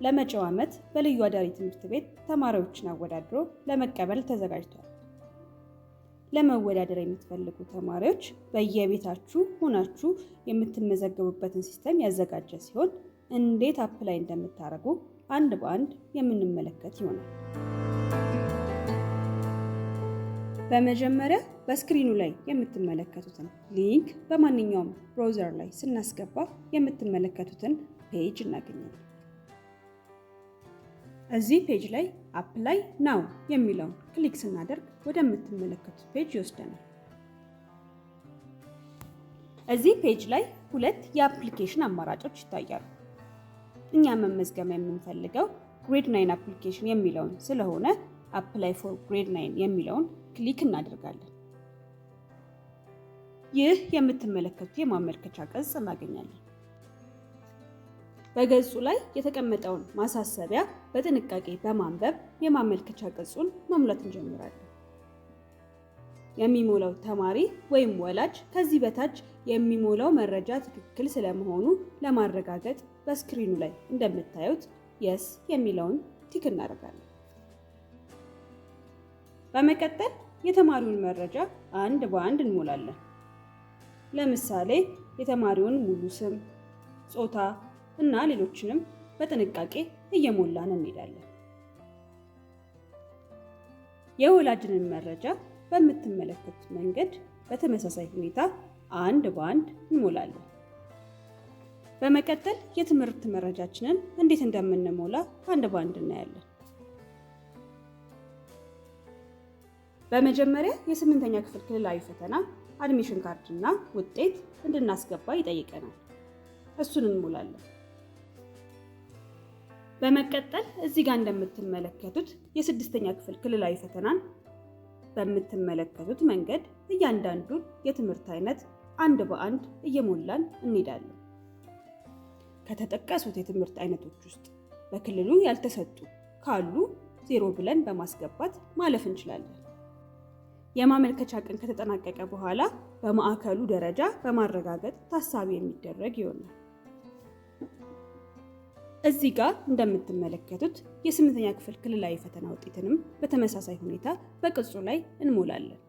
ለመጪው ዓመት በልዩ አዳሪ ትምህርት ቤት ተማሪዎችን አወዳድሮ ለመቀበል ተዘጋጅቷል። ለመወዳደር የምትፈልጉ ተማሪዎች በየቤታችሁ ሆናችሁ የምትመዘገቡበትን ሲስተም ያዘጋጀ ሲሆን እንዴት አፕላይ እንደምታደርጉ አንድ በአንድ የምንመለከት ይሆናል። በመጀመሪያ በስክሪኑ ላይ የምትመለከቱትን ሊንክ በማንኛውም ብራውዘር ላይ ስናስገባ የምትመለከቱትን ፔጅ እናገኛለን። እዚህ ፔጅ ላይ አፕላይ ናው የሚለውን ክሊክ ስናደርግ ወደምትመለከቱት ፔጅ ይወስደናል። እዚህ ፔጅ ላይ ሁለት የአፕሊኬሽን አማራጮች ይታያሉ። እኛ መመዝገብ የምንፈልገው ግሬድ 9 አፕሊኬሽን የሚለውን ስለሆነ አፕላይ ፎር ግሬድ 9 የሚለውን ክሊክ እናደርጋለን። ይህ የምትመለከቱት የማመልከቻ ገጽ እናገኛለን። በገጹ ላይ የተቀመጠውን ማሳሰቢያ በጥንቃቄ በማንበብ የማመልከቻ ገጹን መሙላት እንጀምራለን። የሚሞላው ተማሪ ወይም ወላጅ ከዚህ በታች የሚሞላው መረጃ ትክክል ስለመሆኑ ለማረጋገጥ በስክሪኑ ላይ እንደምታዩት የስ የሚለውን ቲክ እናደርጋለን። በመቀጠል የተማሪውን መረጃ አንድ በአንድ እንሞላለን። ለምሳሌ የተማሪውን ሙሉ ስም፣ ጾታ እና ሌሎችንም በጥንቃቄ እየሞላን እንሄዳለን። የወላጅንን መረጃ በምትመለከቱት መንገድ በተመሳሳይ ሁኔታ አንድ በአንድ እንሞላለን። በመቀጠል የትምህርት መረጃችንን እንዴት እንደምንሞላ አንድ በአንድ እናያለን። በመጀመሪያ የ8ኛ ክፍል ክልላዊ ፈተና አድሚሽን ካርድ እና ውጤት እንድናስገባ ይጠይቀናል። እሱን እንሞላለን። በመቀጠል እዚህ ጋር እንደምትመለከቱት የ6ኛ ክፍል ክልላዊ ፈተናን በምትመለከቱት መንገድ እያንዳንዱን የትምህርት አይነት አንድ በአንድ እየሞላን እንሄዳለን። ከተጠቀሱት የትምህርት አይነቶች ውስጥ በክልሉ ያልተሰጡ ካሉ 0 ብለን በማስገባት ማለፍ እንችላለን። የማመልከቻ ቀን ከተጠናቀቀ በኋላ በማዕከሉ ደረጃ በማረጋገጥ ታሳቢ የሚደረግ ይሆናል። እዚህ ጋር እንደምትመለከቱት የ8ኛ ክፍል ክልላዊ ፈተና ውጤትንም በተመሳሳይ ሁኔታ በቅጹ ላይ እንሞላለን።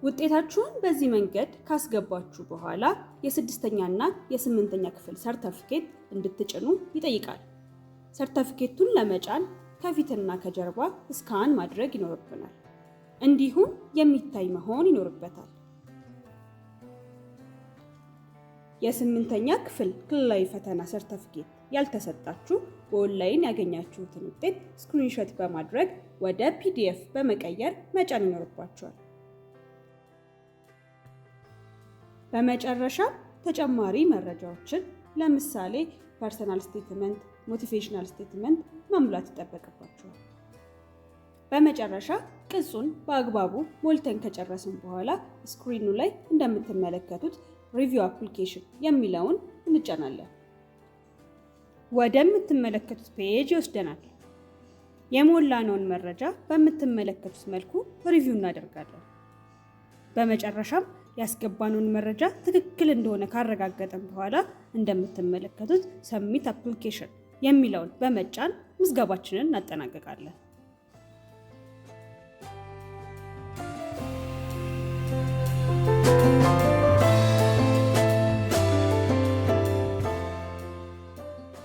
ውጤታችሁን በዚህ መንገድ ካስገባችሁ በኋላ የ6ኛና የ8ኛ ክፍል ሰርተፊኬት እንድትጭኑ ይጠይቃል። ሰርተፊኬቱን ለመጫን ከፊትና ከጀርባ ስካን ማድረግ ይኖርብናል። እንዲሁም የሚታይ መሆን ይኖርበታል። የ8ኛ ክፍል ክልላዊ ፈተና ሰርተፊኬት ያልተሰጣችሁ በኦንላይን ያገኛችሁትን ውጤት ስክሪንሾት በማድረግ ወደ ፒዲኤፍ በመቀየር መጫን ይኖርባችኋል። በመጨረሻ ተጨማሪ መረጃዎችን ለምሳሌ ፐርሰናል ስቴትመንት፣ ሞቲቬሽናል ስቴትመንት መሙላት ይጠበቅባችኋል። በመጨረሻ ቅጹን በአግባቡ ሞልተን ከጨረስን በኋላ ስክሪኑ ላይ እንደምትመለከቱት ሪቪው አፕሊኬሽን የሚለውን እንጫናለን። ወደምትመለከቱት ፔጅ ይወስደናል። የሞላነውን መረጃ በምትመለከቱት መልኩ ሪቪው እናደርጋለን። በመጨረሻም ያስገባነውን መረጃ ትክክል እንደሆነ ካረጋገጠን በኋላ እንደምትመለከቱት ሰብሚት አፕሊኬሽን የሚለውን በመጫን ምዝገባችንን እናጠናቀቃለን።